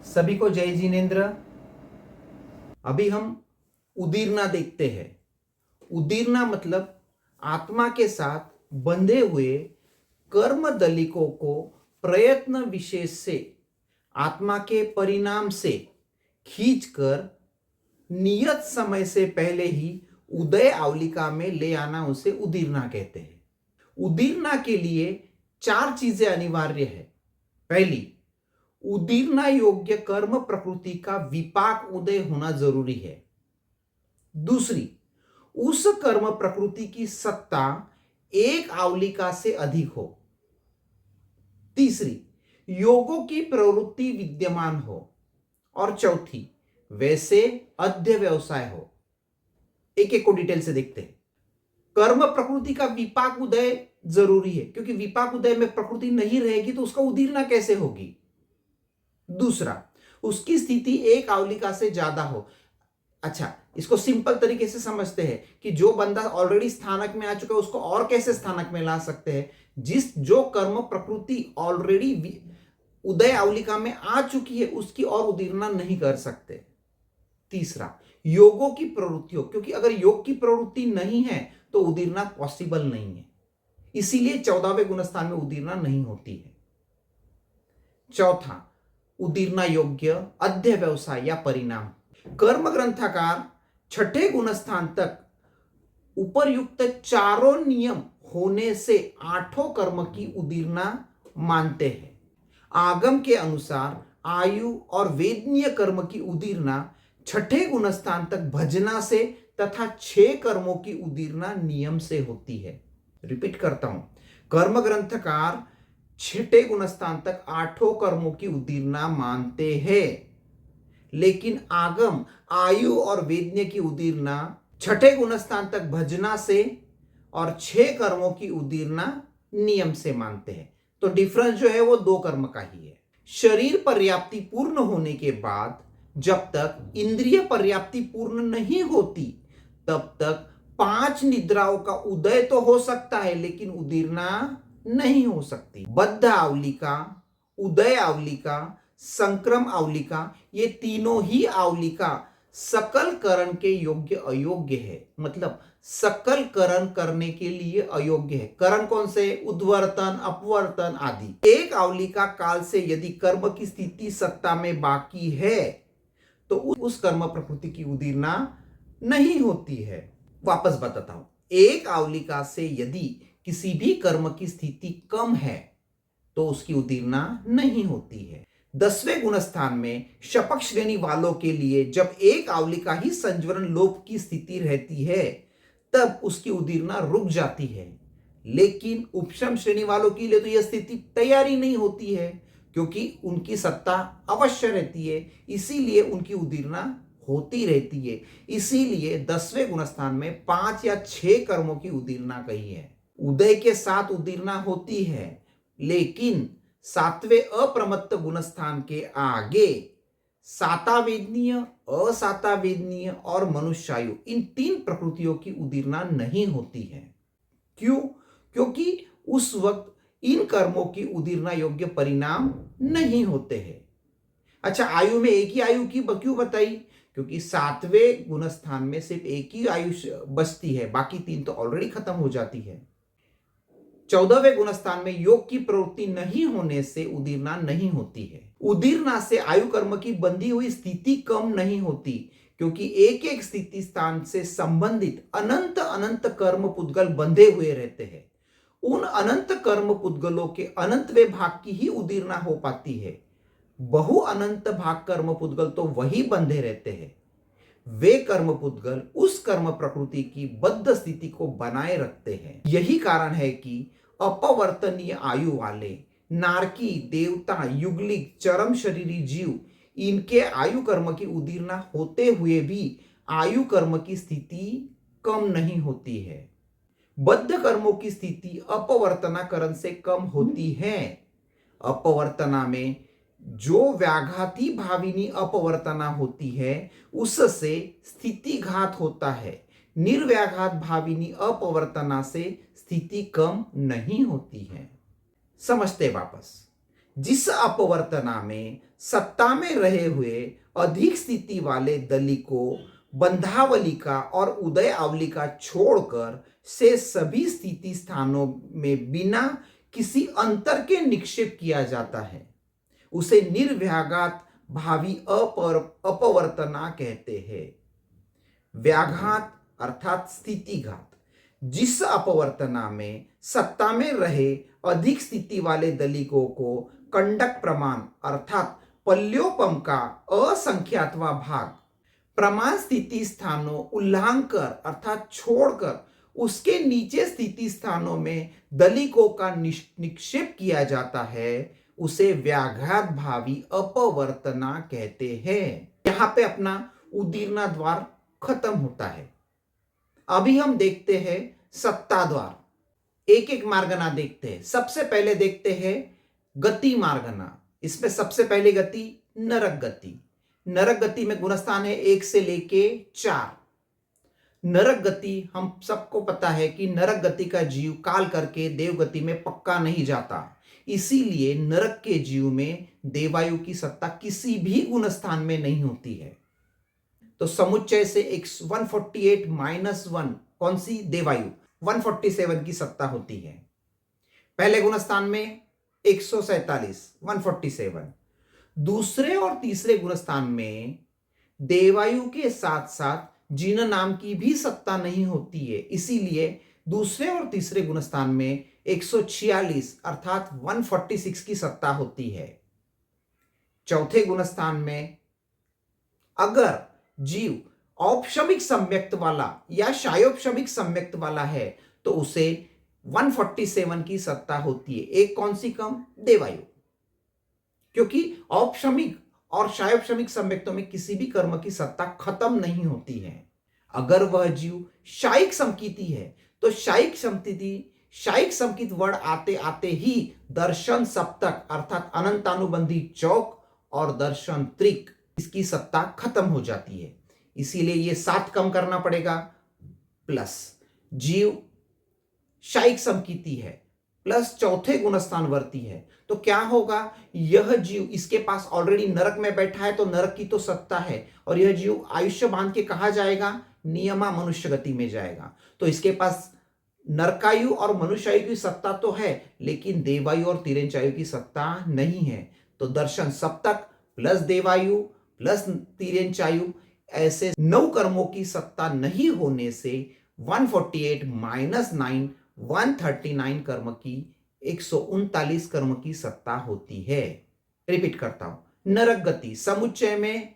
सभी को जय जिनेन्द्र। अभी हम उदीरना देखते हैं। उदीरना मतलब आत्मा के साथ बंधे हुए कर्म दलिकों को प्रयत्न विशेष से आत्मा के परिणाम से खींचकर नियत समय से पहले ही उदय आवलिका में ले आना, उसे उदीरना कहते हैं। उदीरना के लिए 4 चीजें अनिवार्य है। पहली, उदीरना योग्य कर्म प्रकृति का विपाक उदय होना जरूरी है। दूसरी, उस कर्म प्रकृति की सत्ता एक आवलिका से अधिक हो। तीसरी, योगों की प्रवृत्ति विद्यमान हो। और चौथी, वैसे अध्यवसाय हो। एक एक को डिटेल से देखते हैं। कर्म प्रकृति का विपाक उदय जरूरी है, क्योंकि विपाक उदय में प्रकृति नहीं रहेगी तो उसका उदीरना कैसे होगी। दूसरा, उसकी स्थिति एक आवलिका से ज्यादा हो। अच्छा, इसको सिंपल तरीके से समझते हैं कि जो बंदा ऑलरेडी स्थानक में आ चुका है उसको और कैसे स्थानक में ला सकते हैं। जो कर्म प्रकृति ऑलरेडी उदय आवलिका में आ चुकी है उसकी और उदीरना नहीं कर सकते। तीसरा, योगों की प्रवृत्तियों, क्योंकि अगर योग की प्रवृत्ति नहीं है तो उदीरना पॉसिबल नहीं है, इसीलिए 14वें गुणस्थान में उदीरना नहीं होती है। चौथा, उदीरना योग्य अध्यवसाय या परिणाम। कर्म ग्रंथकार 6ठे गुणस्थान तक उपर्युक्त चारों नियम होने से 8ठों कर्म की उदीरना मानते हैं। आगम के अनुसार आयु और वेदनीय कर्म की उदीरना 6ठे गुणस्थान तक भजना से तथा 6 कर्मों की उदीरना नियम से होती है। रिपीट करता हूं, कर्म ग्रंथकार 6ठे गुणस्थान तक 8ठों कर्मों की उदीरना मानते हैं, लेकिन आगम आयु और वेदनीय की उदीरना 6ठे गुणस्थान तक भजना से और 6 कर्मों की उदीरना नियम से मानते हैं। तो डिफरेंस जो है वो 2 कर्म का ही है। शरीर पर्याप्ति पूर्ण होने के बाद जब तक इंद्रिय पर्याप्ति पूर्ण नहीं होती तब तक 5 निद्राओं का उदय तो हो सकता है, लेकिन उदीरना नहीं हो सकती। बद्ध आवलिका, उदय आवलिका, संक्रम आवलिका, ये तीनों ही आवलिका सकल करण के योग्य अयोग्य है। मतलब सकल करण करने के लिए अयोग्य है। करण कौन से? उद्वर्तन, अपवर्तन आदि। एक आवलिका काल से यदि कर्म की स्थिति सत्ता में बाकी है तो उस कर्म प्रकृति की उदीरना नहीं होती है। वापस बताता हूं, एक आवलिका से यदि किसी भी कर्म की स्थिति कम है तो उसकी उदीरना नहीं होती है। 10वें गुणस्थान में शपक श्रेणी वालों के लिए जब एक आवलिका ही संज्वरण लोप की स्थिति रहती है तब उसकी उदीरना रुक जाती है, लेकिन उपशम श्रेणी वालों के लिए तो यह स्थिति तैयारी नहीं होती है, क्योंकि उनकी सत्ता अवश्य रहती है, इसीलिए उनकी उदीरना होती रहती है। इसीलिए 10वें गुणस्थान में 5 या 6 कर्मों की उदीरना कही है। उदय के साथ उदीरना होती है, लेकिन 7वें अप्रमत्त गुणस्थान के आगे सातावेदनीय, असातावेदनीय और मनुष्यायु, इन 3 प्रकृतियों की उदीरना नहीं होती है। क्यों? क्योंकि उस वक्त इन कर्मों की उदीरना योग्य परिणाम नहीं होते हैं। अच्छा, आयु में एक ही आयु की क्यों बताई? क्योंकि 7वें गुणस्थान में सिर्फ एक ही आयु बचती है, बाकी 3 तो ऑलरेडी खत्म हो जाती है। 14वें गुणस्थान में योग की प्रवृत्ति नहीं होने से उदीरना नहीं होती है। उदीरना से आयु कर्म की बंधी हुई स्थिति कम नहीं होती, क्योंकि एक एक स्थिति स्थान से संबंधित अनंत अनंत कर्म पुद्गल बंधे हुए रहते हैं। उन अनंत कर्म पुद्गलों के अनंतवें भाग की ही उदीरना हो पाती है। बहु अनंत भाग कर्म पुद्गल तो वही बंधे रहते हैं। वे कर्म पुद्गल उस कर्म प्रकृति की बद्ध स्थिति को बनाए रखते हैं। यही कारण है कि अपवर्तनीय आयु वाले नारकी, देवता, युगलिक, चरम शरीरी जीव, इनके आयु कर्म की उदीरना होते हुए भी आयु कर्म की स्थिति कम नहीं होती है। बद्ध कर्मों की स्थिति अपवर्तनाकरण से कम होती है। अपवर्तना में जो व्याघाती भाविनी अपवर्तना होती है उससे स्थिति घात होता है। निर्व्याघात भाविनी अपवर्तना से स्थिति कम नहीं होती है। समझते वापस, जिस अपवर्तना में सत्ता में रहे हुए अधिक स्थिति वाले दलिकों बंधावलिका और उदयावलिका छोड़कर से सभी स्थिति स्थानों में बिना किसी अंतर के निक्षेप किया जाता है, उसे निर्व्याघात भावी अपवर्तना कहते हैं। व्याघात अर्थात स्थितिघात, जिस अपवर्तना में सत्ता में रहे अधिक स्थिति वाले दलिकों को कंडक प्रमाण अर्थात पल्योपम का असंख्यातवा भाग प्रमाण स्थिति स्थानों उल्लांघकर अर्थात छोड़कर उसके नीचे स्थिति स्थानों में दलिकों का निक्षेप किया जाता है, उसे व्याघात भावी अपवर्तना कहते हैं। यहां पे अपना उदीर्णा द्वार खत्म होता है। अभी हम देखते हैं सत्ता द्वार। एक एक मार्गना देखते हैं। सबसे पहले देखते हैं गति मार्गना। इसमें सबसे पहली गति नरक गति। नरक गति में गुणस्थान है 1 से लेके 4। नरक गति हम सबको पता है कि नरक गति का जीव काल करके देव गति में पक्का नहीं जाता, इसीलिए नरक के जीव में देवायु की सत्ता किसी भी गुणस्थान में नहीं होती है। तो समुच्चय से 148 माइनस 1 कौन सी? देवायु 147 की सत्ता होती है। पहले गुणस्थान में 147 147। दूसरे और तीसरे गुणस्थान में देवायु के साथ साथ जिन नाम की भी सत्ता नहीं होती है, इसीलिए दूसरे और तीसरे गुणस्थान में 146 अर्थात 146 की सत्ता होती है। चौथे गुणस्थान में अगर जीव औपशमिक सम्यक्त वाला या शायोपशमिक सम्यक्त वाला है तो उसे 147 की सत्ता होती है। एक कौन सी कम? देवायु, क्योंकि औपशमिक और शायोपशमिक सम्यक्तों में किसी भी कर्म की सत्ता खत्म नहीं होती है। अगर वह जीव शायिक समकीति है तो शायिक समकित वर्ण आते आते ही दर्शन सप्तक अर्थात अनंतानुबंधी चौक और दर्शन त्रिक इसकी सत्ता खत्म हो जाती है। इसीलिए ये 7 कम करना पड़ेगा। प्लस जीव शायिक समकीति है प्लस चौथे गुणस्थान वर्ती है तो क्या होगा? यह जीव इसके पास ऑलरेडी नरक में बैठा है तो नरक की तो सत्ता है और यह जीव आयुष्य बांध के कहा जाएगा? नियमा मनुष्य गति में जाएगा। तो इसके पास नरकायु और मनुष्यायु की सत्ता तो है लेकिन देवायु और तिर्यंचायु की सत्ता नहीं है। तो दर्शन सप्तक प्लस देवायु प्लस तिर्यंचायु ऐसे 9 कर्मों की सत्ता नहीं होने से 148 माइनस 9 139 कर्म की 139 कर्म की सत्ता होती है। रिपीट करता हूं। नरक गति समुच्चय में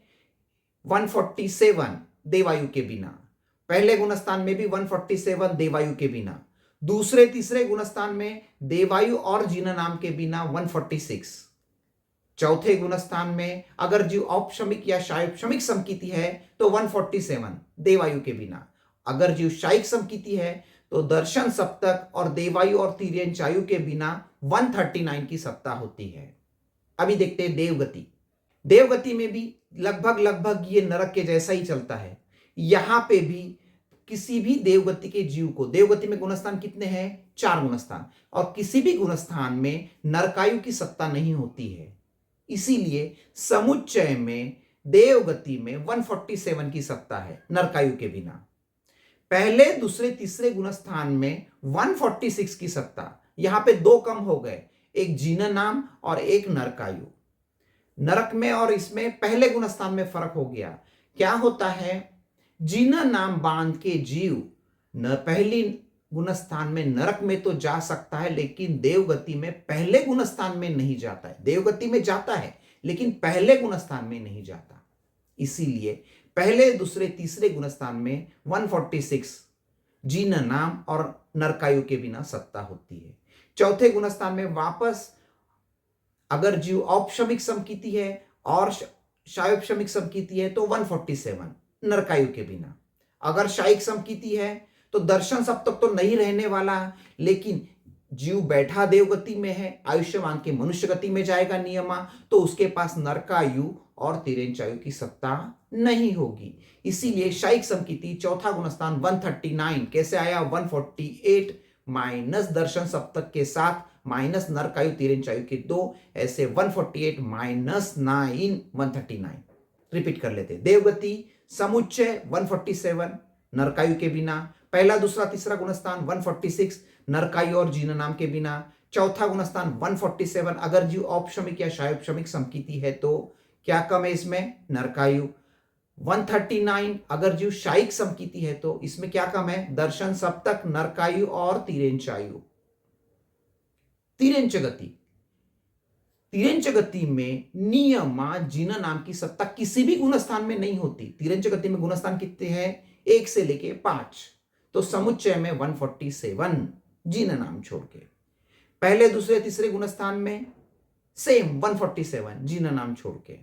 147 देवायु के बिना, पहले गुणस्थान में भी 147 देवायु के बिना, दूसरे तीसरे गुणस्थान में देवायु और जीन नाम के बिना 146, चौथे गुणस्थान में अगर जीव औपशमिक या शायोपशमिक समकीति है तो 147 देवायु के बिना, अगर जीव शायिक समकीति है तो दर्शन सप्तक और देवायु और तिर्यंचायु के बिना 139 की सत्ता होती है। अभी देखते हैं देवगति। देवगति में भी लगभग ये नरक के जैसा ही चलता है। यहां पे भी किसी भी देवगति के जीव को, देवगति में गुणस्थान कितने हैं? 4 गुणस्थान, और किसी भी गुणस्थान में नरकायु की सत्ता नहीं होती है। इसीलिए समुच्चय में देवगति में 147 की सत्ता है नरकायु के बिना। पहले दूसरे तीसरे गुणस्थान में 146 की सत्ता। यहां पे 2 कम हो गए, एक जीन नाम और एक नरकायु। नरक में और इसमें पहले गुणस्थान में फर्क हो गया। क्या होता है? जीन नाम बांध के जीव न पहली गुणस्थान में नरक में तो जा सकता है लेकिन देवगति में पहले गुणस्थान में नहीं जाता है। देवगति में जाता है लेकिन पहले गुणस्थान में नहीं जाता। इसीलिए पहले दूसरे तीसरे गुणस्थान में 146 जीन नाम और नरकायु के बिना सत्ता होती है। चौथे गुणस्थान में वापस अगर जीव औपशमिक समकीति है और शायोपशमिक समकीति है तो 147 नरकायु के बिना। अगर शायिक समकीति है तो दर्शन सप्तक तो नहीं रहने वाला, लेकिन जीव बैठा देवगति में है, आयुष्यवान के मनुष्य गति में जाएगा नियमा, तो उसके पास नरकायु और तिर्यंचायु की सत्ता नहीं होगी। इसीलिए शायिक समकीति चौथा गुणस्थान 139 कैसे आया? 148 माइनस दर्शन सप्तक के साथ माइनस नरकायु तिरेंचायु के 2, ऐसे 148 माइनस 9 139। रिपीट कर लेते। देवगति समुच्चय 147 नरकायु के बिना, पहला दूसरा तीसरा गुणस्थान 146 नरकायु और जीन नाम के बिना, चौथा गुणस्थान 147 अगर जीव औपशमिक या शायोपशमिक समकीति है तो क्या कम है इसमें, नरकायु। 139 अगर जीव शायिक समकीति है तो इसमें क्या कम है, दर्शन सप्तक नरकायु और तिरेंचायु। तिरेंच गति, तिरेंच गति में नियमा जीन नाम की सत्ता किसी भी गुणस्थान में नहीं होती। तिरेंच गति में गुणस्थान कितने हैं, 1 से लेके 5, तो समुच्चय में 147 जीन नाम छोड़ के, पहले दूसरे तीसरे गुणस्थान में सेम 147 जीन नाम छोड़ के,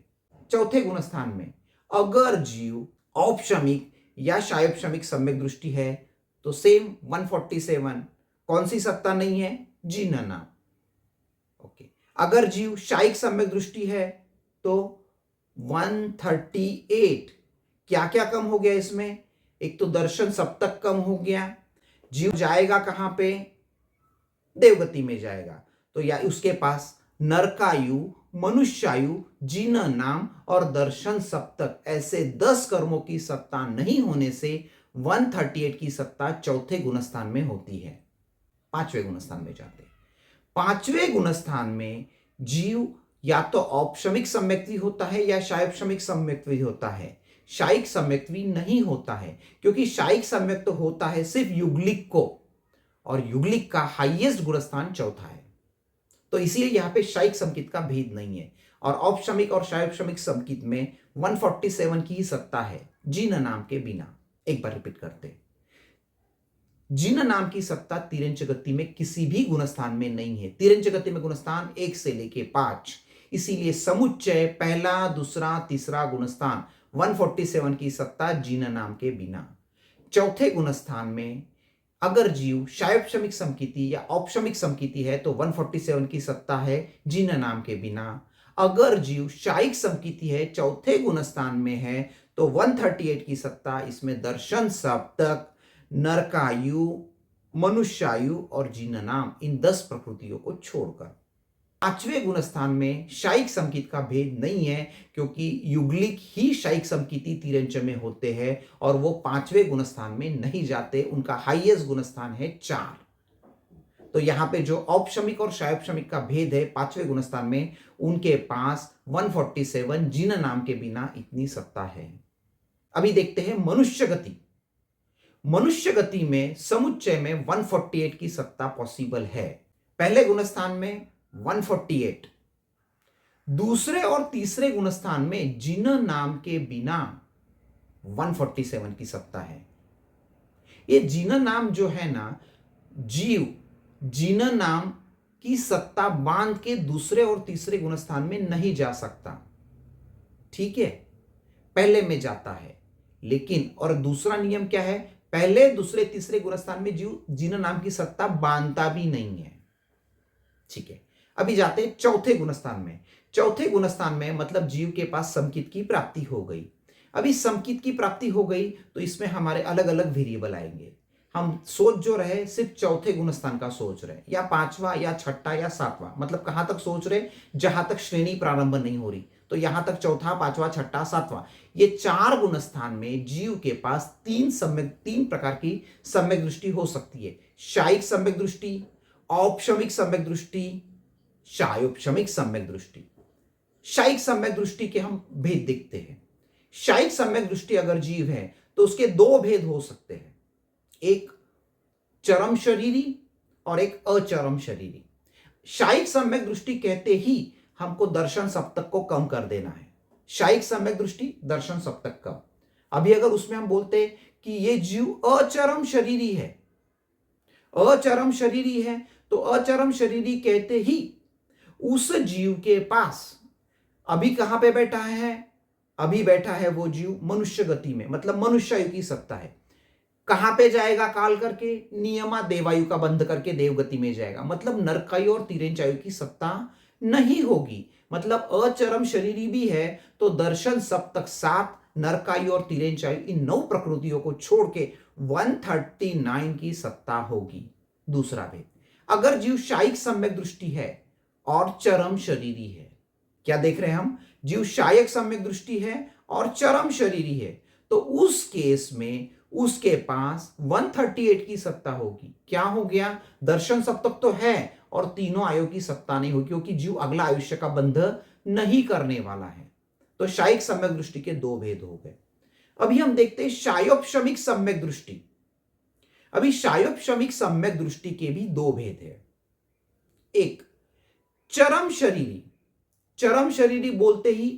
चौथे गुणस्थान में अगर जीव औपशमिक या शायोपशमिक सम्यक दृष्टि है तो सेम 147, कौन सी सत्ता नहीं है, जीन नाम। ओके, अगर जीव शायिक सम्यक दृष्टि है तो 138, क्या क्या कम हो गया इसमें, एक तो दर्शन सप्तक कम हो गया, जीव जाएगा कहां पे, देवगति में जाएगा, तो या उसके पास नरकायु, मनुष्यायु, जीन नाम और दर्शन सप्तक ऐसे 10 कर्मों की सत्ता नहीं होने से 138 की सत्ता चौथे गुणस्थान में होती है। पांचवें गुणस्थान में जाते, पांचवें गुणस्थान में जीव या तो औपशमिक सम्यक्त्वी होता है या शायोपशमिक सम्यक्त्वी होता है, शायिक सम्यक्त्वी नहीं होता है, क्योंकि शायिक सम्यक्त तो होता है सिर्फ युगलिक को, और युगलिक का हाईएस्ट गुणस्थान चौथा है, तो इसीलिए यहां पे शायिक समकित का भेद नहीं है। और औपशमिक और शायोपशमिक समकित में 147 की ही सत्ता है जीन नाम के बिना। एक बार रिपीट करते, जीन नाम की सत्ता तिरेंच गति में किसी भी गुणस्थान में नहीं है। तिरेंच गति में गुणस्थान 1 से लेके 5, इसीलिए समुच्चय पहला दूसरा तीसरा गुणस्थान 147 की सत्ता जीन नाम के बिना। चौथे गुणस्थान में अगर जीव शायोपशमिक समकीति या औपशमिक समकीति है तो 147 की सत्ता है जीन नाम के बिना। अगर जीव शायिक समकीति है, चौथे गुणस्थान में है, तो 138 की सत्ता इसमें दर्शन सप्तक, नरकायु, मनुष्यायु और जीन नाम, इन 10 प्रकृतियों को छोड़कर। पांचवें गुणस्थान में शायिक समकीति का भेद नहीं है, क्योंकि युगलिक ही शायिक समकीति तिरेंच में होते हैं और वो पांचवें गुणस्थान में नहीं जाते, उनका हाईएस्ट गुणस्थान है 4। तो यहां पे जो औपशमिक और शायोपशमिक का भेद है पांचवें गुणस्थान में, उनके पास 147 जीन नाम के बिना इतनी सत्ता है। अभी देखते हैं मनुष्य गति। मनुष्य गति में समुच्चय में 148 की सत्ता पॉसिबल है। पहले गुणस्थान में 148, दूसरे और तीसरे गुणस्थान में जीन नाम के बिना 147 की सत्ता है। ये जीन नाम जो है ना, जीव जीन नाम की सत्ता बांध के दूसरे और तीसरे गुणस्थान में नहीं जा सकता, ठीक है, पहले में जाता है। लेकिन और दूसरा नियम क्या है, पहले दूसरे तीसरे गुणस्थान में जीव जीन नाम की सत्ता बांधता भी नहीं है, ठीक है। अभी जाते हैं चौथे गुणस्थान में। चौथे गुणस्थान में मतलब जीव के पास समकित की प्राप्ति हो गई। अभी समकित की प्राप्ति हो गई तो इसमें हमारे अलग अलग वेरिएबल आएंगे। हम सोच जो रहे सिर्फ चौथे गुणस्थान का सोच रहे, या पांचवा या छठा या सातवां, मतलब कहां तक सोच रहे, जहां तक श्रेणी प्रारंभ नहीं हो रही, तो यहां तक चौथा, पांचवा, छठा, सातवां, ये 4 गुणस्थान में जीव के पास 3 प्रकार की सम्यक दृष्टि हो सकती है। शायिक सम्यक दृष्टि, औपशमिक सम्यक दृष्टि, शायोपशमिक सम्यक दृष्टि। शायिक सम्यक दृष्टि के हम भेद देखते हैं। शायिक सम्यक दृष्टि अगर जीव है तो उसके 2 भेद हो सकते हैं, एक चरम शरीरी और एक अचरम शरीरी। शायिक सम्यक दृष्टि कहते ही हमको दर्शन सप्तक को कम कर देना है। शायिक सम्यक दृष्टि, दर्शन सप्तक कम। अभी अगर उसमें हम बोलते कि ये जीव अचरम शरीरी है, अचरम शरीरी है, तो अचरम शरीरी कहते ही उस जीव के पास अभी कहां पे बैठा है, अभी बैठा है वो जीव मनुष्य गति में, मतलब मनुष्यायु की सत्ता है। कहां पे जाएगा काल करके, नियमा देवायु का बंध करके देवगति में जाएगा, मतलब नरकायु और तिरेंचायु की सत्ता नहीं होगी। मतलब अचरम शरीरी भी है तो दर्शन सप्तक 7, नरकायु और तिरेंचायु, इन 9 प्रकृतियों को छोड़ के 139 की सत्ता होगी। दूसरा भेद। अगर जीव शायिक सम्यक दृष्टि है और चरम शरीरी है। क्या देख रहे हैं हम? जीव शायक सम्यक दृष्टि है और चरम शरीरी है, तो उस केस में उसके पास 138 की सत्ता होगी। क्या हो गया? दर्शन सप्तक तो है और तीनों आयु की सत्ता नहीं होगी, क्योंकि जीव अगला आयुष्य का बंध नहीं करने वाला है। तो शायिक सम्यक दृष्टि के दो भेद हो गए। अभी हम देखते हैं शायोपशमिक सम्यक दृष्टि। अभी शायोपशमिक सम्यक दृष्टि के भी दो भेद है। एक, चरम शरीरी। चरम शरीरी बोलते ही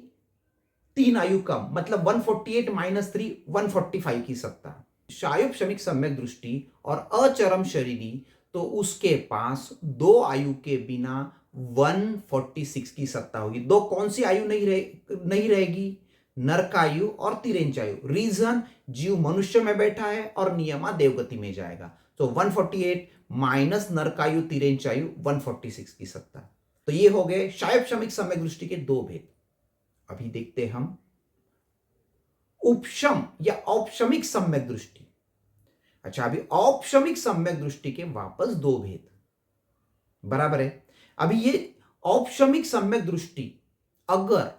3 आयु कम, मतलब 148 माइनस 3 145 की सत्ता। शायोपशमिक सम्यक दृष्टि और अचरम शरीरी, तो उसके पास 2 आयु के बिना 146 की सत्ता होगी। दो कौन सी आयु नहीं रहेगी? नरकायु और तिरेंचायु। रीजन, जीव मनुष्य में बैठा है और नियमा देवगति में जाएगा। तो 148 माइनस नरकायु तिरेंचायु 146 की सत्ता। तो ये हो गए शायोपशमिक सम्यक दृष्टि के दो भेद। अभी देखते हम उपशम या औपशमिक सम्यक दृष्टि। अच्छा, अभी औपशमिक सम्यक दृष्टि के वापस दो भेद, बराबर है। अभी ये औपशमिक सम्यक दृष्टि अगर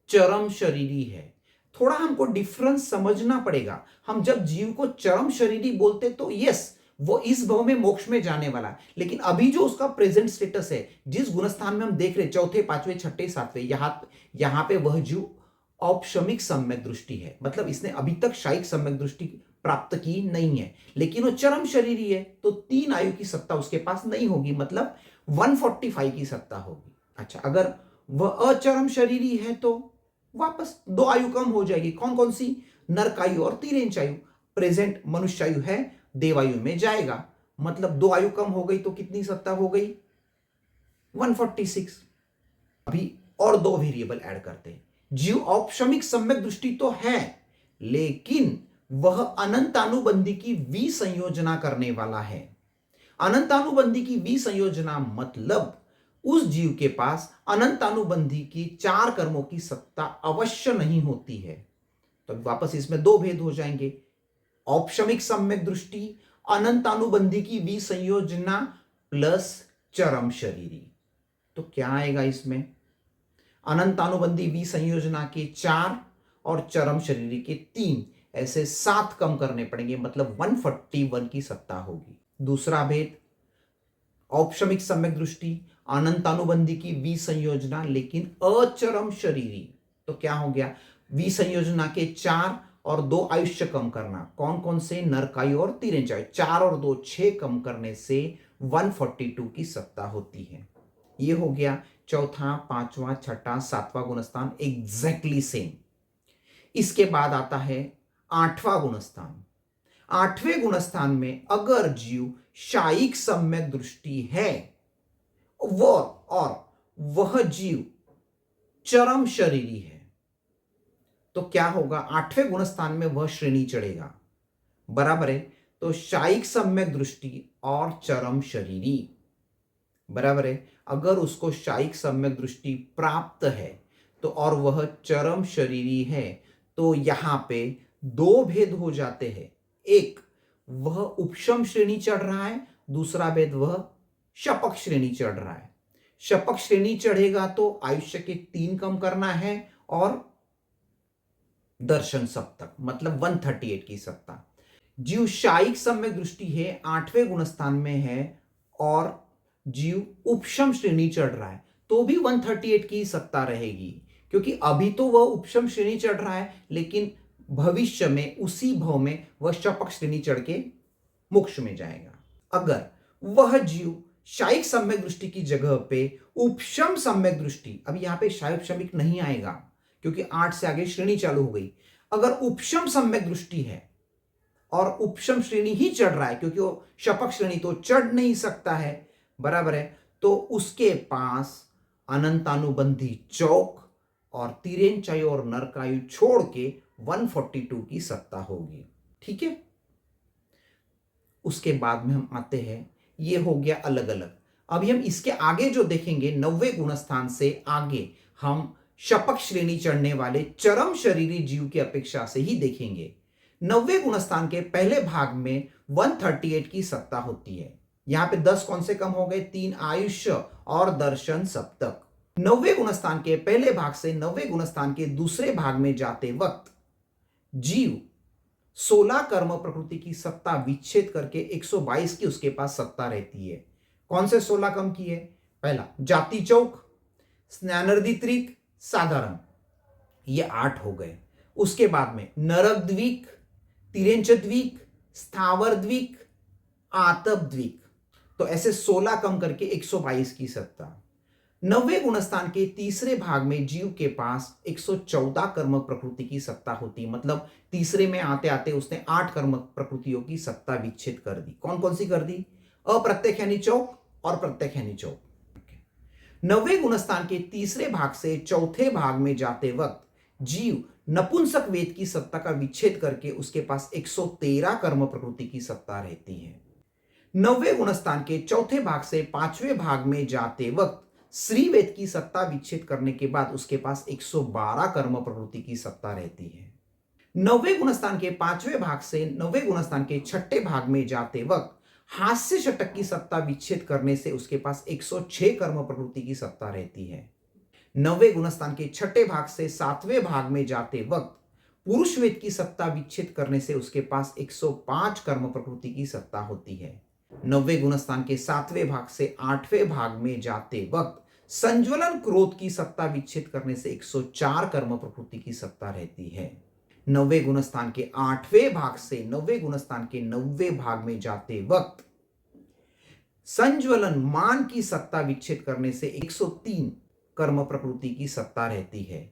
चरम शरीरी है, थोड़ा हमको डिफरेंस समझना पड़ेगा। हम जब जीव को चरम शरीरी बोलते तो यस, वो इस भव में मोक्ष में जाने वाला है, लेकिन अभी जो उसका प्रेजेंट स्टेटस है, जिस गुणस्थान में हम देख रहे, चौथे, पांचवें, छठे, सातवें, यहां पे वह जीव औपशमिक सम्यक दृष्टि है, मतलब इसने अभी तक शायिक सम्यक दृष्टि प्राप्त की नहीं है, लेकिन वो चरम शरीरी है, तो 3 आयु की सत्ता उसके पास नहीं होगी, मतलब 145 की सत्ता होगी। अच्छा, अगर वह अचरम शरीरी है तो वापस 2 आयु कम हो जाएगी। कौन कौन सी? नरकायु और तिरेंचायु। प्रेजेंट मनुष्यायु है, देवायु में जाएगा, मतलब 2 आयु कम हो गई, तो कितनी सत्ता हो गई? 146। अभी और 2 वेरिएबल ऐड करते हैं। जीव औपशमिक सम्यक दृष्टि तो है, लेकिन वह अनंतानुबंधी की विसंयोजना करने वाला है। अनंतानुबंधी की विसंयोजना मतलब उस जीव के पास अनंतानुबंधी की 4 कर्मों की सत्ता अवश्य नहीं होती है। तो वापस इसमें 2 भेद हो जाएंगे। औपशमिक सम्यक दृष्टि, अनंतानुबंधी की विसंयोजना प्लस चरम शरीरी। तो क्या आएगा इसमें? अनंतानुबंधी विसंयोजना के 4 और चरम शरीरी के 3, ऐसे 7 कम करने पड़ेंगे, मतलब 141 की सत्ता होगी। दूसरा भेद, औपशमिक सम्यक दृष्टि, अनंतानुबंधी की विसंयोजना लेकिन अचरम शरीरी। तो क्या हो गया? विसंयोजना के 4 और 2 आयुष्य कम करना। कौन कौन से? नरकायु और तिरेंचायु। 4 और 2 6 कम करने से 142 की सत्ता होती है। ये हो गया चौथा, पांचवा, छठा, सातवां गुणस्थान एग्जैक्टली सेम। इसके बाद आता है 8वां गुणस्थान। 8वें गुणस्थान में अगर जीव शायिक सम्यक दृष्टि है और वह जीव चरम शरीरी है, तो क्या होगा? 8वें गुणस्थान में वह श्रेणी चढ़ेगा, बराबर है। तो शायिक सम्यक दृष्टि और चरम शरीरी, बराबर है। अगर उसको शायिक सम्यक दृष्टि प्राप्त है तो और वह चरम शरीरी है, तो यहां पे 2 भेद हो जाते हैं। एक, वह उपशम श्रेणी चढ़ रहा है, दूसरा भेद वह शपक श्रेणी चढ़ रहा है। शपक श्रेणी चढ़ेगा तो आयुष्य के 3 कम करना है और दर्शन सप्तक, मतलब 138 की सत्ता। जीव शायिक सम्यक दृष्टि है, 8वें गुणस्थान में है और जीव उपशम श्रेणी चढ़ रहा है, तो भी 138 की सत्ता रहेगी, क्योंकि अभी तो वह उपशम श्रेणी चढ़ रहा है, लेकिन भविष्य में उसी भव में वह शपक श्रेणी चढ़ के मोक्ष में जाएगा। अगर वह जीव शायिक सम्यक दृष्टि की जगह पे उपशम सम्यक दृष्टि, अब यहां पे शायोपशमिक नहीं आएगा क्योंकि 8 से आगे श्रेणी चालू हो गई। अगर उपशम सम्यक दृष्टि है और उपशम श्रेणी ही चढ़ रहा है, क्योंकि वो शपक श्रेणी तो चढ़ नहीं सकता है, बराबर है, तो उसके पास अनंतानुबंधी चौक और तिरेंचायु और नरकायु छोड़ के 142 की सत्ता होगी। ठीक है। उसके बाद में हम आते हैं, ये हो गया अलग अलग। अभी हम इसके आगे जो देखेंगे 9वें गुणस्थान से आगे हम शपक श्रेणी चढ़ने वाले चरम शरीरी जीव की अपेक्षा से ही देखेंगे। 9वें गुणस्थान के पहले भाग में 138 की सत्ता होती है, यहां पे 10 कौन से कम हो गए? 3 आयुष्य और दर्शन सप्तक। 90वें गुणस्थान के पहले भाग से 90वें गुणस्थान के दूसरे भाग में जाते वक्त जीव 16 कर्म प्रकृति की सत्ता विच्छेद करके 122 की उसके पास सत्ता रहती है। कौन से 16 कम किए? पहला जाति चौक, स्नानर्दित्रिक, साधारण, ये 8 हो गए। उसके बाद में नरक द्वीक, तिरेंच द्वीक, स्थावर द्वीक, आतप द्वीक, तो ऐसे 16 कम करके 122 की सत्ता। 90वें गुणस्थान के तीसरे भाग में जीव के पास 114 कर्म प्रकृति की सत्ता होती है। मतलब तीसरे में आते आते उसने 8 कर्म प्रकृतियों की सत्ता विच्छेद कर दी। कौन कौन सी कर दी? अप्रत्यक्ष यानी चौक और प्रत्यक्ष यानी चौक। 90वें गुणस्थान के तीसरे भाग से चौथे भाग में जाते वक्त जीव नपुंसक वेद की सत्ता का विच्छेद करके उसके पास 113 कर्म प्रकृति की सत्ता रहती है। 90वें गुणस्थान के चौथे भाग से पांचवें भाग में जाते वक्त श्री वेद की सत्ता विच्छेद करने के बाद उसके पास 112 कर्म प्रकृति की सत्ता रहती है। 90वें गुणस्थान के पांचवें भाग से 90वें गुणस्थान के छठे भाग में जाते वक्त हास्य षटक की सत्ता विच्छेद करने से उसके पास 106 कर्म प्रकृति की सत्ता रहती है। 90वें गुणस्थान के छठे भाग से सातवें भाग में जाते वक्त पुरुष वेद की सत्ता विच्छेद करने से उसके पास 105 कर्म प्रकृति की सत्ता होती है। 90वें गुणस्थान के सातवें भाग से आठवें भाग में जाते वक्त संज्वलन क्रोध की सत्ता विच्छेद करने से 104 कर्म प्रकृति की सत्ता रहती है। 90वें गुणस्थान के आठवें भाग से 90वें गुणस्थान के 90वें भाग में जाते वक्त संज्वलन मान की सत्ता विच्छेद करने से 103 कर्म प्रकृति की सत्ता रहती है।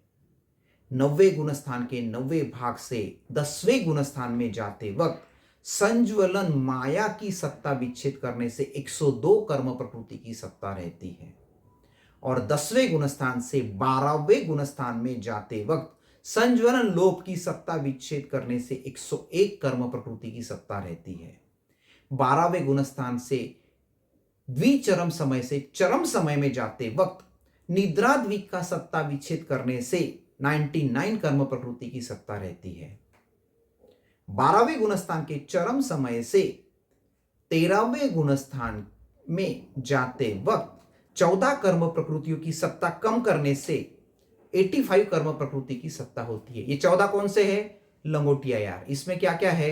90वें गुणस्थान के 90वें भाग से 10वें गुणस्थान में जाते वक्त संज्वलन माया की सत्ता विच्छेद करने से 102 कर्म प्रकृति की सत्ता रहती है। और 10वें गुणस्थान से 12वें गुणस्थान में जाते वक्त संज्वलन लोभ की सत्ता विच्छेद करने से 101 कर्म प्रकृति की सत्ता रहती है। 12वें गुणस्थान से द्विचरम समय से चरम समय में जाते वक्त निद्रा द्वीक का सत्ता विच्छेद करने से 99 कर्म प्रकृति की सत्ता रहती है। 12वें गुणस्थान के चरम समय से 13वें गुणस्थान में जाते वक्त 14 कर्म प्रकृतियों की सत्ता कम करने से 85 कर्म प्रकृति की सत्ता होती है। ये 14 कौन से है? लंगोटिया यार। इसमें क्या क्या है?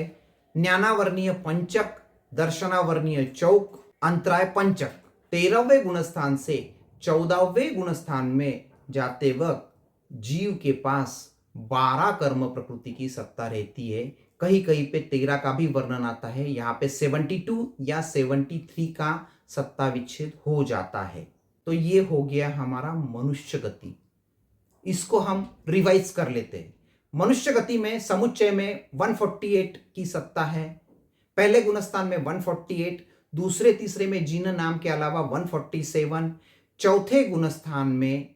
ज्ञानावर्णीय पंचक, दर्शनावर्णीय चौक, अंतराय पंचक। 13वें गुणस्थान से 14वें गुणस्थान में जाते वक्त जीव के पास 12 कर्म प्रकृति की सत्ता रहती है। कहीं कहीं पे 13 का भी वर्णन आता है। यहाँ पे 72 या 73 का सत्ता विच्छेद हो जाता है। तो ये हो गया हमारा मनुष्य गति। इसको हम रिवाइज कर लेते हैं। मनुष्य गति में समुच्चय में 148 की सत्ता है। पहले गुणस्थान में 148, दूसरे तीसरे में जीन नाम के अलावा 147, चौथे गुणस्थान में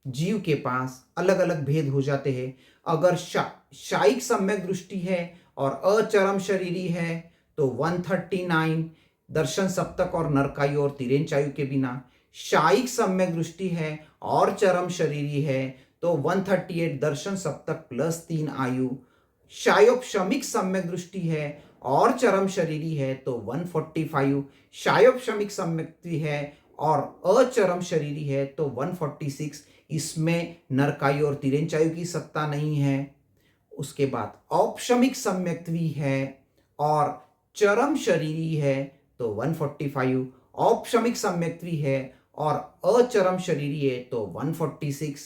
जीव के पास अलग अलग भेद हो जाते हैं। अगर शायिक सम्यक दृष्टि है और अचरम शरीरी है तो 139 दर्शन सप्तक और नरकायु और तिरेंचायु के बिना। शायिक सम्यक दृष्टि है और चरम शरीरी है तो 138 दर्शन सप्तक प्लस 3 आयु। शायोपशमिक सम्यक दृष्टि है और चरम शरीरी है तो 145। शायोपशमिक सम्यक है और अचरम शरीरी है तो 146। इसमें नरकायु और तिरेंचायु की सत्ता नहीं है। उसके बाद औपशमिक सम्यक्त्वी है और चरम शरीरी है तो 145। औपशमिक सम्यक्त्वी है और अचरम शरीरी है तो 146।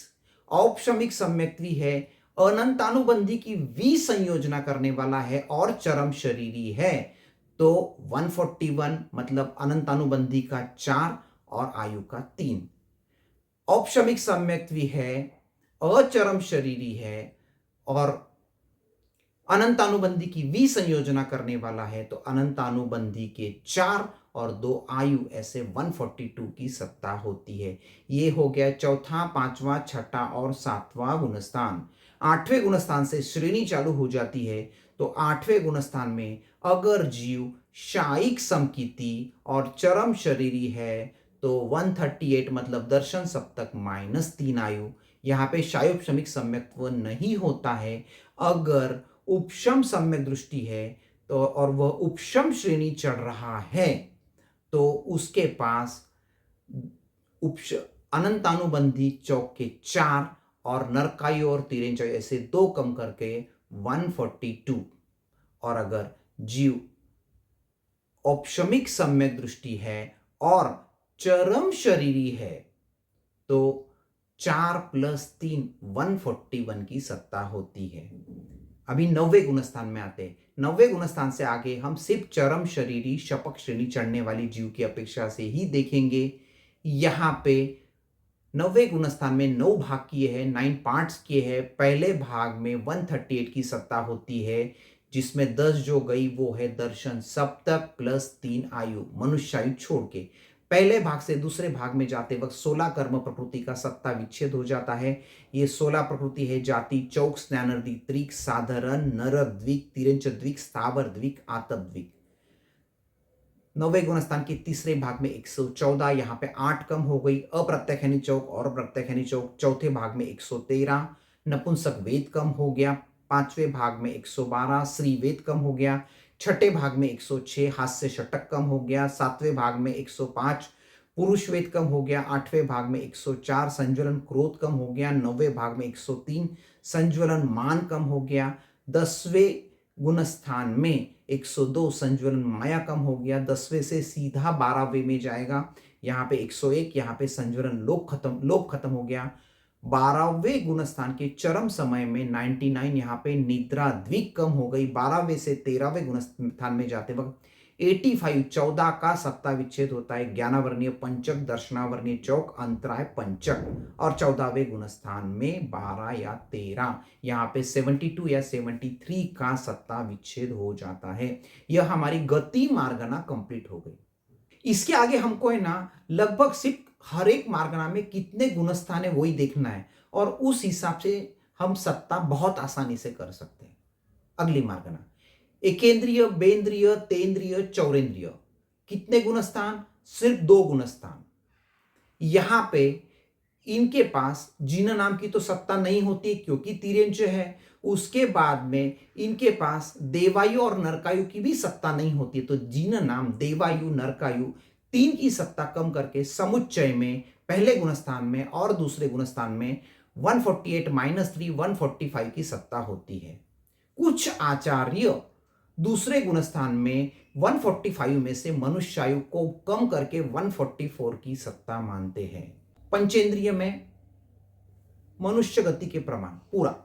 औपशमिक सम्यक्त्वी है, अनंतानुबंधी की विसंयोजना करने वाला है और चरम शरीरी है तो 141, मतलब अनंतानुबंधी का 4 और आयु का 3। औपशमिक सम्यक्त्वी है, अचरम शरीरी है और अनंतानुबंधी की विसंयोजना करने वाला है तो अनंतानुबंधी के 4 और 2 आयु, ऐसे 142 की सत्ता होती है। ये हो गया चौथा, पांचवा, छठा और सातवां गुणस्थान। 8वें गुणस्थान से श्रेणी चालू हो जाती है। तो 8वें गुणस्थान में अगर जीव शायिक समकीति और चरम शरीरी है तो 138, मतलब दर्शन सप्तक -3 आयु। यहाँ पे शायोपशमिक सम्यक्त्व नहीं होता है। अगर उपशम सम्यक दृष्टि है तो और वह उपशम श्रेणी चढ़ रहा है तो उसके पास उपश अनंतानुबंधी चौक के 4 और नरकायु और तिर्यंचायु ऐसे 2 कम करके 142। और अगर जीव औपशमिक सम्यक दृष्टि है और चरम शरीरी है तो 4 + 3 141 की सत्ता होती है। अभी 90वें गुणस्थान में आते हैं। 90वें गुणस्थान से आगे हम सिर्फ चरम शरीरी शपक श्रेणी चढ़ने वाली जीव की अपेक्षा से ही देखेंगे। यहां पे 90वें गुणस्थान में 9 भाग किए हैं, 9 पार्ट्स किए हैं। पहले भाग में 138 की सत्ता होती है, जिसमें 10 जो गई वो है दर्शन सप्तक +3 आयु मनुष्यायु छोड़ के। पहले भाग से दूसरे भाग में जाते वक्त 16 कर्म प्रकृति का सत्ता विच्छेद हो जाता है। ये 16 प्रकृति है जाति, चौक, स्नानर्दी, त्रिक, साधारण, नर द्विक, तिरंच द्विक, स्थावर द्विक, आतप द्विक। 90वें गुणस्थान के तीसरे भाग में 114, यहाँ पे 8 कम हो गई। अप्रत्यखैनी चौक और प्रत्यखैनी चौक। चौथे भाग में 113, नपुंसक वेद कम हो गया। 5वें भाग में 112, श्री वेद कम हो गया। छठे भाग में 106, हास्य षटक कम हो गया। 7वें भाग में 105, पुरुष वेद कम हो गया। 8वें भाग में 104, संज्वलन क्रोध कम हो गया। 9वें भाग में 103, संज्वलन मान कम हो गया। 10वें गुणस्थान में 102, संज्वलन माया कम हो गया। 10वें से सीधा 12वें में जाएगा। यहाँ पे 101, यहाँ पे संज्वलन लोभ खत्म हो गया। 12वें गुणस्थान के चरम समय में 99, यहाँ पे निद्रा द्विक कम हो गई। 12वें से 13वें गुणस्थान में जाते वक्त 85, 14 का सत्ता विच्छेद होता है। ज्ञानावर्णीय पंचक, दर्शनावर्णीय चौक, अंतराय पंचक। और 14वें गुणस्थान में 12 या 13, यहाँ पे 72 या 73 का सत्ता विच्छेद हो जाता है। यह हमारी गति मार्गना कंप्लीट हो गई। इसके आगे हमको है ना लगभग सिर्फ हर एक मार्गना में कितने गुणस्थान है वही देखना है, और उस हिसाब से हम सत्ता बहुत आसानी से कर सकते हैं। अगली मार्गना, एकेंद्रिय, बेंद्रिय, तेंद्रिय, चौरेंद्रिय। कितने गुणस्थान? सिर्फ 2 गुणस्थान। यहां पे इनके पास जिन नाम की तो सत्ता नहीं होती क्योंकि तिर्यंच है। उसके बाद में इनके पास देवायु और नरकायु की भी सत्ता नहीं होती, तो जिन नाम, देवायु, नरकायु, 3 की सत्ता कम करके समुच्चय में पहले गुणस्थान में और दूसरे गुणस्थान में 148 - 3 145 की सत्ता होती है। कुछ आचार्य दूसरे गुणस्थान में 145 में से मनुष्यायु को कम करके 144 की सत्ता मानते हैं। पंचेंद्रिय में मनुष्य गति के प्रमाण पूरा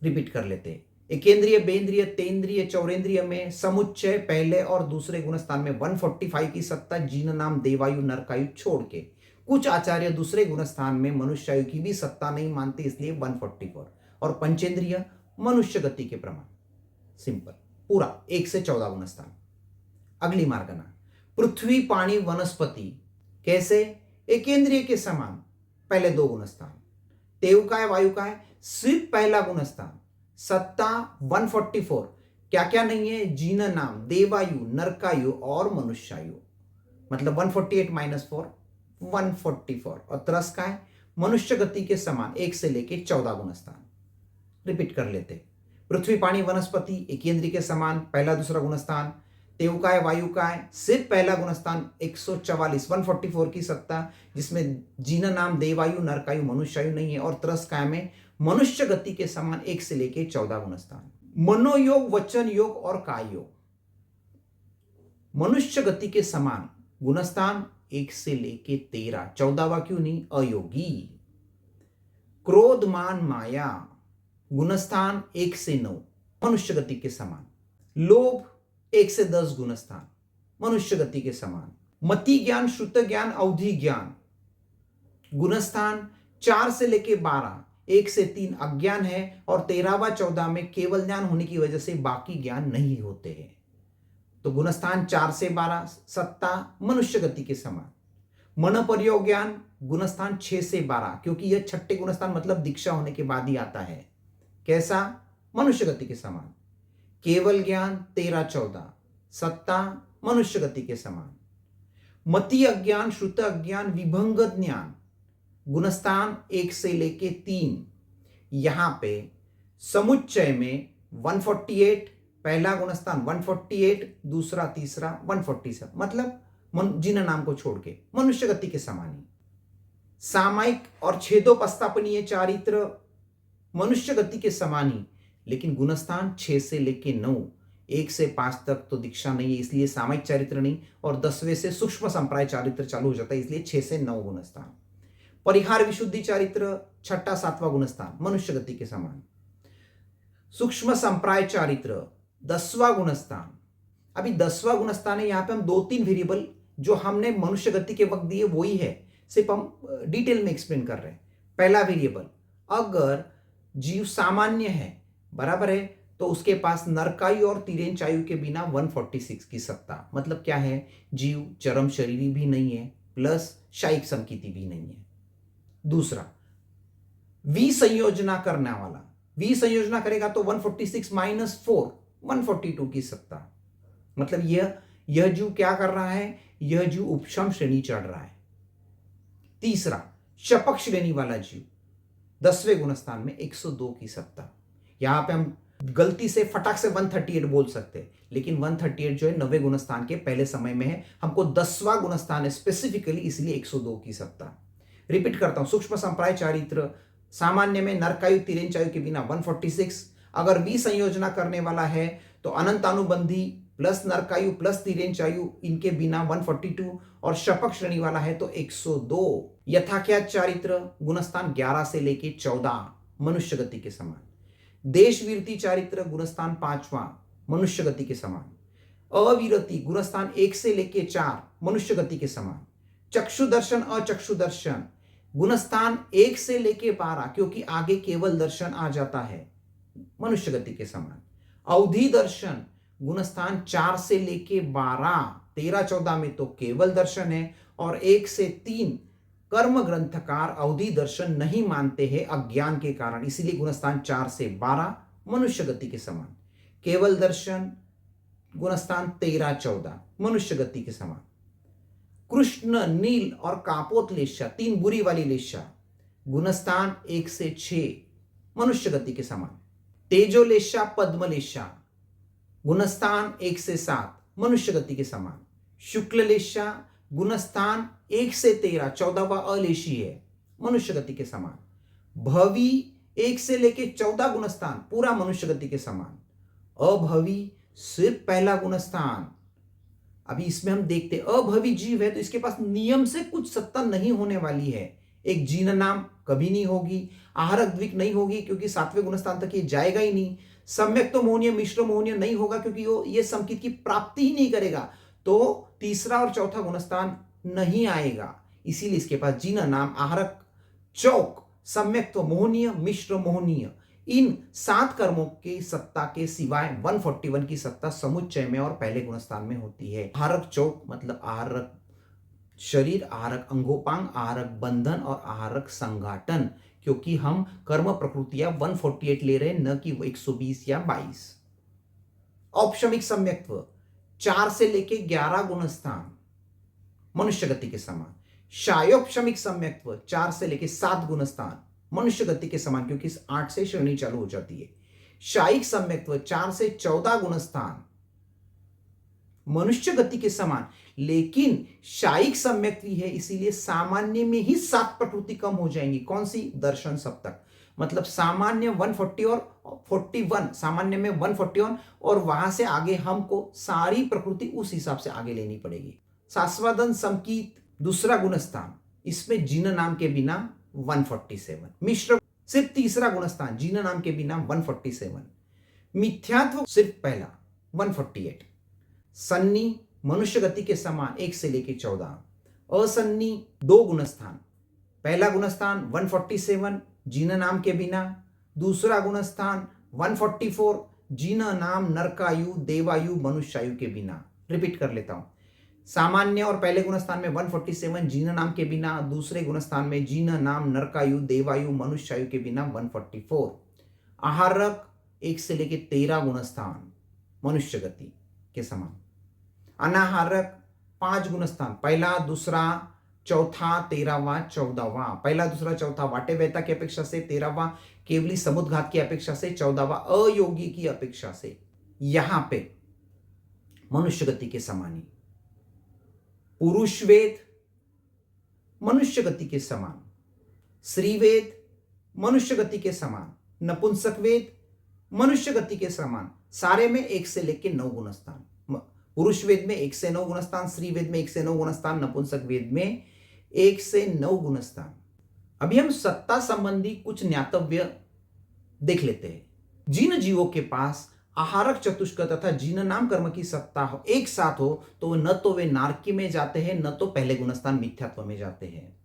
रिपीट कर लेते हैं। एकेंद्रिय, बेंद्रिय, तेंद्रिय, चौरेंद्रिय में समुच्चय पहले और दूसरे गुणस्थान में 145 की सत्ता, जिन नाम, देवायु, नरकायु छोड़ के। कुछ आचार्य दूसरे गुणस्थान में मनुष्यायु की भी सत्ता नहीं मानते, इसलिए 144। और पंचेंद्रिय मनुष्य गति के प्रमाण। सिंपल, पूरा 1 से 14 गुणस्थान। अगली मार्गना, पृथ्वी, पानी, वनस्पति। कैसे? एकेंद्रिय के समान पहले 2 गुणस्थान। तेव का है, वायु का है, सिर्फ पहला गुणस्थान। सत्ता 144। क्या क्या नहीं है? जीन नाम, देवायु, नरकायु और मनुष्यायु। मतलब 148 - 4 144। और त्रस का है, मनुष्य गति के समान 1 से लेके 14 गुणस्थान। रिपीट कर लेते। पृथ्वी, पानी, वनस्पति एकेंद्रिय के समान पहला दूसरा गुणस्थान। तेव का है, वायु का है, सिर्फ पहला गुणस्थान 144 144 की सत्ता, जिसमें जीन नाम, देवायु, नरकायु, मनुष्यायु नहीं है। और त्रस काय में मनुष्य गति के समान 1 से लेके 14 गुणस्थान। मनोयोग, वचन योग और काय योग। मनुष्य गति के समान गुणस्थान 1 से लेके 13, 14वां क्यों नहीं? अयोगी। क्रोध, मान, माया गुणस्थान 1 से 9, मनुष्य गति के समान। लोभ 1 से 10 गुणस्थान, मनुष्य गति के समान। मति ज्ञान, श्रुत ज्ञान, अवधि ज्ञान गुणस्थान 4 से लेके 12, 1 से 3 अज्ञान है, और 13वां 14 में केवल ज्ञान होने की वजह से बाकी ज्ञान नहीं होते हैं। तो गुणस्थान 4 से 12 सत्ता मनुष्य गति के समान। मन प्रयोग ज्ञान गुणस्थान 6 से 12, क्योंकि यह छठे गुणस्थान मतलब दीक्षा होने के बाद ही आता है। कैसा? मनुष्य गति के समान। केवल ज्ञान 13 14 सत्ता मनुष्य गति के समान। मति अज्ञान, श्रुत अज्ञान, विभंग ज्ञान गुणस्थान 1 से लेके 3। यहां पे समुच्चय में 148 पहला गुणस्थान 148, दूसरा तीसरा 147, मतलब जिन नाम को छोड़ के मनुष्य गति के समान ही। सामायिक और छेदोपस्थापनीय चारित्र मनुष्य गति के समान ही, लेकिन गुणस्थान 6 से लेके 9, 1 से 5 तक तो दीक्षा नहीं है, इसलिए सामायिक चारित्र नहीं, और 10वें से सूक्ष्म संप्राय चारित्र चालू हो जाता है, इसलिए 6 से 9 गुणस्थान। परिहार विशुद्धि चारित्र 6ठा 7वां गुणस्थान मनुष्य गति के समान। सूक्ष्म संप्राय चारित्र 10वां गुणस्थान। अभी 10वां गुणस्थान है, यहां पे हम 2-3 वेरिएबल जो हमने मनुष्य गति के वक्त दिए वही है, सिर्फ हम डिटेल में एक्सप्लेन कर रहे हैं। पहला वेरिएबल, अगर जीव सामान्य है, बराबर है, तो उसके पास नरकायु और तिर्यंचायु के बिना 146 की सत्ता, मतलब क्या है, जीव चरम शरीरी भी नहीं है प्लस शायिक समकीति भी नहीं है। दूसरा, विसंयोजना करने वाला, विसंयोजना करेगा तो 146 माइनस 4, 142 की सत्ता, मतलब यह जीव क्या कर रहा है, यह जीव उपशम श्रेणी चढ़ रहा है। तीसरा, शपक श्रेणी वाला जीव 10वें गुणस्थान में 102 की सत्ता। यहां पे हम गलती से फटाक से 138 बोल सकते हैं, लेकिन 138 जो है 9वें गुणस्थान के पहले समय में है, हमको 10वां गुणस्थान है स्पेसिफिकली, इसलिए 102 की सत्ता। रिपीट करता हूं, सूक्ष्म संप्राय चारित्र सामान्य में नरकायु तिर्यंचायु के बिना 146, अगर विसंयोजना करने वाला है तो अनंतानुबंधी प्लस नरकायु प्लस तिर्यंचायु इनके बिना 142, और शपक श्रेणी वाला है तो 102। यथाख्यात चारित्र गुणस्थान 11 से लेके 14 मनुष्य गति के समान। देशवीरति चारित्र गुणस्थान 5वां मनुष्य गति के समान। अविरति गुणस्थान 1 से लेके 4 मनुष्य गति के समान। चक्षु दर्शन अचक्षु दर्शन गुणस्थान 1 से लेके 12, क्योंकि आगे केवल दर्शन आ जाता है, मनुष्य गति के समान। अवधि दर्शन गुणस्थान 4 से लेके 12, 13, 14 में तो केवल दर्शन है, और 1 से 3 कर्म ग्रंथकार अवधि दर्शन नहीं मानते हैं अज्ञान के कारण, इसीलिए गुणस्थान 4 से 12 मनुष्य गति के समान। केवल दर्शन गुणस्थान 13, 14 मनुष्य गति के समान। कृष्ण, नील और कापोत लेशा, 3 बुरी वाली लेशा गुणस्थान 1 से 6 मनुष्य गति के समान। तेजोलेशा, पद्मलेशा गुणस्थान 1 से 7 मनुष्य गति के समान। शुक्ललेशा गुणस्थान 1 से 13, 14वां अलेशी है, मनुष्य गति के समान। भवी 1 से लेके 14 गुणस्थान पूरा मनुष्य गति के समान। अभवी सिर्फ पहला गुणस्थान। अभी इसमें हम देखते अभवी जीव है तो इसके पास नियम से कुछ सत्ता नहीं होने वाली है। एक जीन नाम कभी नहीं होगी, आहारक द्विक नहीं होगी क्योंकि 7वें गुणस्थान तक ये जाएगा ही नहीं। सम्यक तो मोहनीय मिश्र मोहनीय नहीं होगा क्योंकि वो ये संकित की प्राप्ति ही नहीं करेगा, तो तीसरा और चौथा गुणस्थान नहीं आएगा, इसीलिए इसके पास जीना नाम, आहारक, चौक, सम्यक्त्व, मोहनीय, मिश्र मोहनीय, इन 7 कर्मों की सत्ता के सिवाय 141 की सत्ता समुच्चय में और पहले गुणस्थान में होती है। आहारक चौक मतलब आहारक शरीर, आहारक अंगोपांग, आहारक बंधन और आहारक संघाटन, क्योंकि हम कर्म प्रकृतियां 148 ले रहे हैं, न कि 120 या 22। औपशमिक सम्यक्त्व 4 से लेके 11 गुणस्थान मनुष्य गति के समान। शायोपशमिक सम्यक्त्व 4 से लेके 7 गुणस्थान मनुष्य गति के समान, क्योंकि 8 से श्रेणी चालू हो जाती है। शायिक सम्यक्त्व 4 से 14 गुणस्थान मनुष्य गति के समान, लेकिन शायिक सम्यक्त्व है इसीलिए सामान्य में ही 7 प्रकृति कम हो जाएंगी। कौन सी? दर्शन सप्तक, मतलब सामान्य 140 और 41, सामान्य में 141 और वहां से आगे हमको सारी प्रकृति उस हिसाब से आगे लेनी पड़ेगी। सास्वादन समकीत दूसरा गुणस्थान, इसमें जीन नाम के बिना 147। मिश्र सिर्फ तीसरा गुणस्थान, जीन नाम के बिना 147। मिथ्यात्व सिर्फ पहला 148। सन्नी मनुष्य गति के समान 1 से लेके 14। असन्नी 2 गुणस्थान, पहला गुणस्थान 147 जीन नाम के बिना, दूसरा गुणस्थान 144 जीन नाम नरकायु देवायु मनुष्यायु के बिना। रिपीट कर लेता हूं, सामान्य और पहले गुणस्थान में 147 जीन नाम के बिना, दूसरे गुणस्थान में जीन नाम नरकायु देवायु मनुष्यायु के बिना 144। आहारक 1 से लेके 13 गुणस्थान मनुष्य गति के समान। अनाहारक 5 गुणस्थान, पहला दूसरा चौथा 13वां 14वां, पहला दूसरा चौथा वाटे वेता की अपेक्षा से, 13वां केवली समुद्घात की अपेक्षा से, 14वां अयोगी की अपेक्षा से। यहां पे मनुष्य गति के समान ही, पुरुष वेद मनुष्य गति के समान, स्त्री वेद मनुष्य गति के समान, नपुंसक वेद मनुष्य गति के समान, सारे में 1 से लेकर 9 गुणस्थान। पुरुष वेद में 1 से 9 गुणस्थान, स्त्री वेद में 1 से 9 गुणस्थान, नपुंसक वेद में 1 से 9 गुणस्थान। अभी हम सत्ता संबंधी कुछ ज्ञातव्य देख लेते हैं। जिन जीवों के पास आहारक चतुष्क तथा जिन नाम कर्म की सत्ता हो एक साथ हो तो न तो वे नारकी में जाते हैं, न तो पहले गुणस्थान मिथ्यात्व में जाते हैं।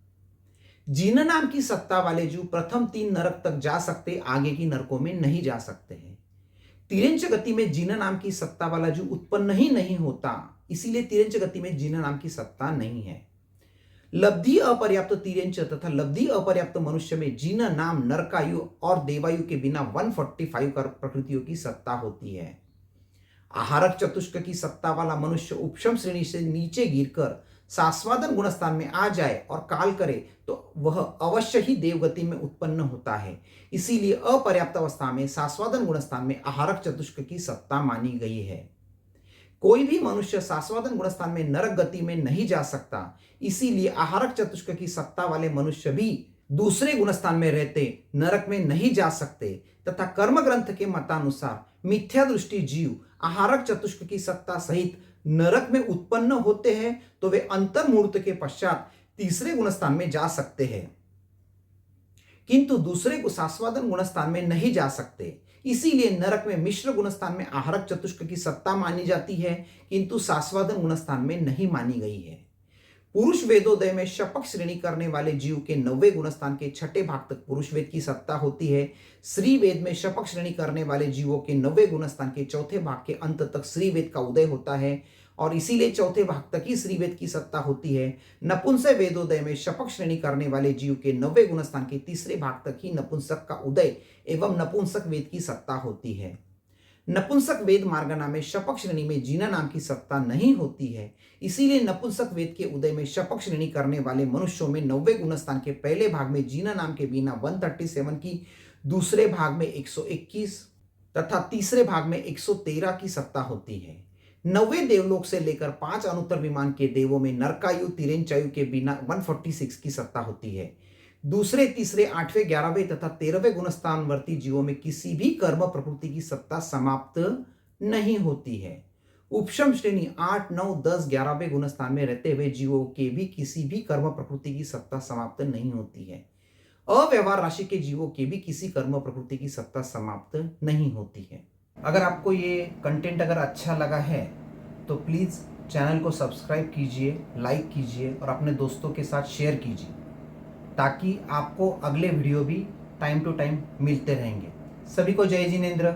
जिन नाम की सत्ता वाले जीव प्रथम 3 नरक तक जा सकते, आगे की नरकों में नहीं जा सकते हैं। तिर्यंच गति में जिन नाम की सत्ता वाला जीव उत्पन्न ही नहीं होता, इसीलिए तिर्यंच गति में जिन नाम की सत्ता नहीं है। लब्धि अपर्याप्त तिर्यंच तथा लब्धि अपर्याप्त मनुष्य में जिन नाम नरकायु और देवायु के बिना 145 प्रकृतियों की सत्ता होती है। आहारक चतुष्क की सत्ता वाला मनुष्य उपशम श्रेणी से नीचे गिरकर सास्वादन गुणस्थान में आ जाए और काल करे तो वह अवश्य ही देवगति में उत्पन्न होता है। इसीलिए अपर्याप्त अवस्था में सास्वादन गुणस्थान में आहारक चतुष्क की सत्ता मानी गई है। कोई भी मनुष्य सास्वादन गुणस्थान में नरक गति में नहीं जा सकता, इसीलिए आहारक चतुष्क की सत्ता वाले मनुष्य भी दूसरे गुणस्थान में रहते नरक में नहीं जा सकते तथा कर्म ग्रंथ के मतानुसार मिथ्या दृष्टि जीव आहारक चतुष्क की सत्ता सहित नरक में उत्पन्न होते हैं तो वे अंतर्मुहूर्त के पश्चात तीसरे गुणस्थान में जा सकते हैं, किंतु दूसरे को सास्वादन गुणस्थान में नहीं जा सकते। इसीलिए नरक में मिश्र गुणस्थान में आहारक चतुष्क की सत्ता मानी जाती है, किंतु सास्वादन गुणस्थान में नहीं मानी गई है। पुरुष वेदोदय में शपक श्रेणी करने वाले जीव के 9वें गुणस्थान के 6ठे भाग तक पुरुष वेद की सत्ता होती है। स्त्री वेद में शपक श्रेणी करने वाले जीवों के 9वें गुणस्थान के 4थे भाग के अंत तक स्त्री वेद का उदय होता है और इसीलिए 4थे भाग तक ही स्त्री वेद की सत्ता होती है। नपुंसक वेदोदय में शपक श्रेणी करने वाले जीव के 9वें गुणस्थान के 3रे भाग तक ही नपुंसक का उदय एवं नपुंसक वेद की सत्ता होती है। नपुंसक वेद मार्गना में शपक श्रेणी में जीना नाम की सत्ता नहीं होती है, इसीलिए नपुंसक वेद के उदय में शपक श्रेणी करने वाले मनुष्यों में 9वें गुणस्थान के पहले भाग में जीना नाम के बिना 137 की, दूसरे भाग में 121 तथा तीसरे भाग में 113 की सत्ता होती है। 9वें देवलोक से लेकर 5 अनुत्तर विमान के देवों में नरकायु तिर्यंचायु के बिना 146 की सत्ता होती है। दूसरे, तीसरे, 8वें, 11वें तथा 13वें गुणस्थानवर्ती जीवों में किसी भी कर्म प्रकृति की सत्ता समाप्त नहीं होती है। उपशम श्रेणी 8, 9, 10, 11वें गुणस्थान में रहते हुए जीवों के भी किसी भी कर्म प्रकृति की सत्ता समाप्त नहीं होती है। अव्यवहार राशि के जीवों के भी किसी कर्म प्रकृति की सत्ता समाप्त नहीं होती है। अगर आपको ये कंटेंट अगर अच्छा लगा है तो प्लीज़ चैनल को सब्सक्राइब कीजिए, लाइक कीजिए और अपने दोस्तों के साथ शेयर कीजिए ताकि आपको अगले वीडियो भी टाइम टू टाइम मिलते रहेंगे। सभी को जय जिनेंद्र।